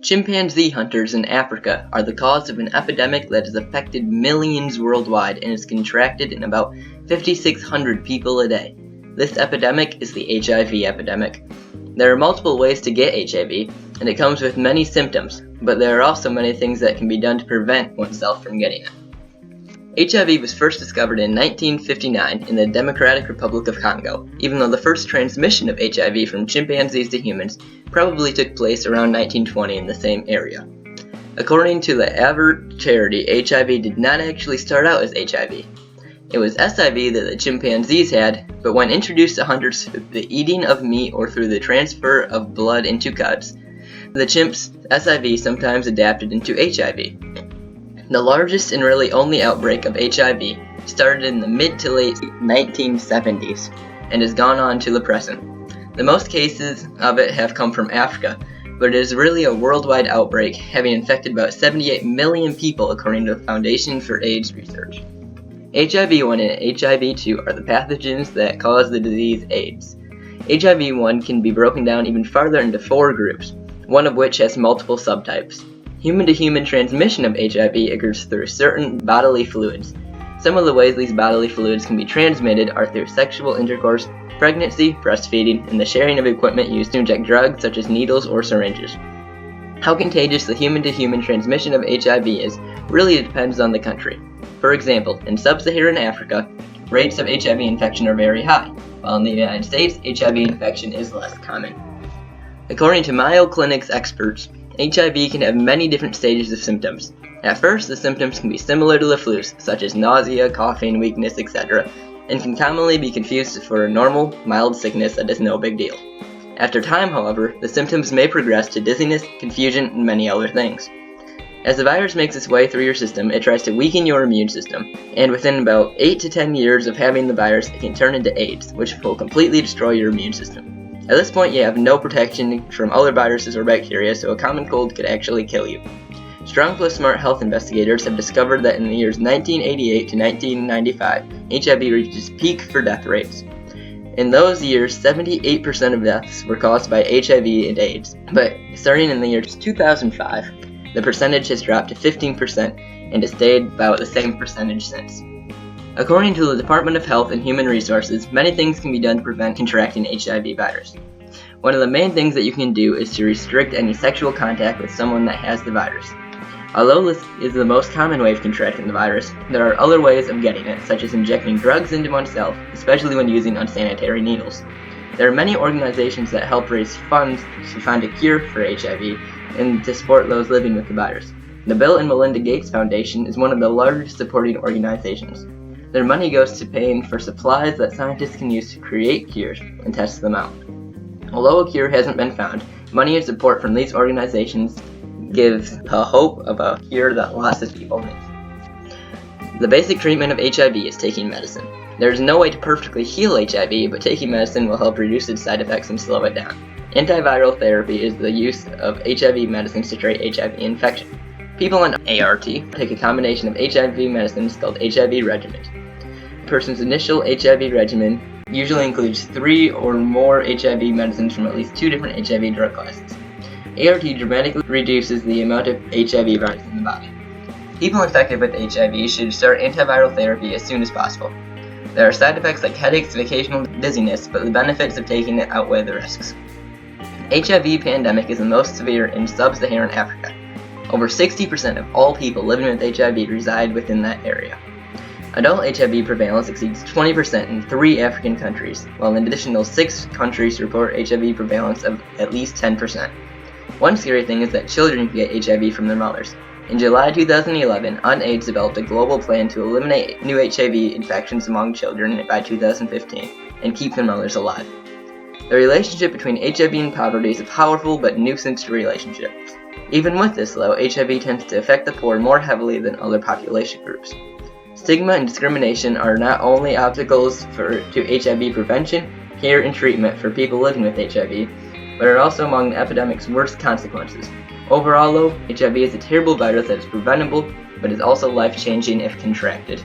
Chimpanzee hunters in Africa are the cause of an epidemic that has affected millions worldwide and is contracted in about 5,600 people a day. This epidemic is the HIV epidemic. There are multiple ways to get HIV, and it comes with many symptoms, but there are also many things that can be done to prevent oneself from getting it. HIV was first discovered in 1959 in the Democratic Republic of Congo, even though the first transmission of HIV from chimpanzees to humans probably took place around 1920 in the same area. According to the Avert charity, HIV did not actually start out as HIV. It was SIV that the chimpanzees had, but when introduced to hunters through the eating of meat or through the transfer of blood into cuts, the chimps' SIV sometimes adapted into HIV. The largest and really only outbreak of HIV started in the mid to late 1970s and has gone on to the present. The most cases of it have come from Africa, but it is really a worldwide outbreak, having infected about 78 million people according to the Foundation for AIDS Research. HIV-1 and HIV-2 are the pathogens that cause the disease AIDS. HIV-1 can be broken down even farther into 4 groups, one of which has multiple subtypes. Human-to-human transmission of HIV occurs through certain bodily fluids. Some of the ways these bodily fluids can be transmitted are through sexual intercourse, pregnancy, breastfeeding, and the sharing of equipment used to inject drugs such as needles or syringes. How contagious the human-to-human transmission of HIV is really depends on the country. For example, in sub-Saharan Africa, rates of HIV infection are very high, while in the United States, HIV infection is less common. According to Mayo Clinic's experts, HIV can have many different stages of symptoms. At first, the symptoms can be similar to the flus, such as nausea, coughing, weakness, etc., and can commonly be confused for a normal, mild sickness that is no big deal. After time, however, the symptoms may progress to dizziness, confusion, and many other things. As the virus makes its way through your system, it tries to weaken your immune system, and within about 8 to 10 years of having the virus, it can turn into AIDS, which will completely destroy your immune system. At this point, you have no protection from other viruses or bacteria, so a common cold could actually kill you. Strong Plus Smart health investigators have discovered that in the years 1988 to 1995, HIV reached its peak for death rates. In those years, 78% of deaths were caused by HIV and AIDS, but starting in the year 2005, the percentage has dropped to 15% and has stayed about the same percentage since. According to the Department of Health and Human Resources, many things can be done to prevent contracting HIV virus. One of the main things that you can do is to restrict any sexual contact with someone that has the virus. Although this is the most common way of contracting the virus, there are other ways of getting it, such as injecting drugs into oneself, especially when using unsanitary needles. There are many organizations that help raise funds to find a cure for HIV and to support those living with the virus. The Bill and Melinda Gates Foundation is one of the largest supporting organizations. Their money goes to paying for supplies that scientists can use to create cures and test them out. Although a cure hasn't been found, money and support from these organizations gives the hope of a cure that lots of people need. The basic treatment of HIV is taking medicine. There is no way to perfectly heal HIV, but taking medicine will help reduce its side effects and slow it down. Antiviral therapy is the use of HIV medicines to treat HIV infection. People on ART take a combination of HIV medicines called HIV regimen. A person's initial HIV regimen usually includes 3 or more HIV medicines from at least 2 different HIV drug classes. ART dramatically reduces the amount of HIV virus in the body. People infected with HIV should start antiviral therapy as soon as possible. There are side effects like headaches, occasional dizziness, but the benefits of taking it outweigh the risks. HIV pandemic is the most severe in sub-Saharan Africa. Over 60% of all people living with HIV reside within that area. Adult HIV prevalence exceeds 20% in 3 African countries, while an additional 6 countries report HIV prevalence of at least 10%. One scary thing is that children can get HIV from their mothers. In July 2011, UNAIDS developed a global plan to eliminate new HIV infections among children by 2015 and keep their mothers alive. The relationship between HIV and poverty is a powerful but nuanced relationship. Even with this, though, HIV tends to affect the poor more heavily than other population groups. Stigma and discrimination are not only obstacles to HIV prevention, care, and treatment for people living with HIV, but are also among the epidemic's worst consequences. Overall, though, HIV is a terrible virus that is preventable, but is also life-changing if contracted.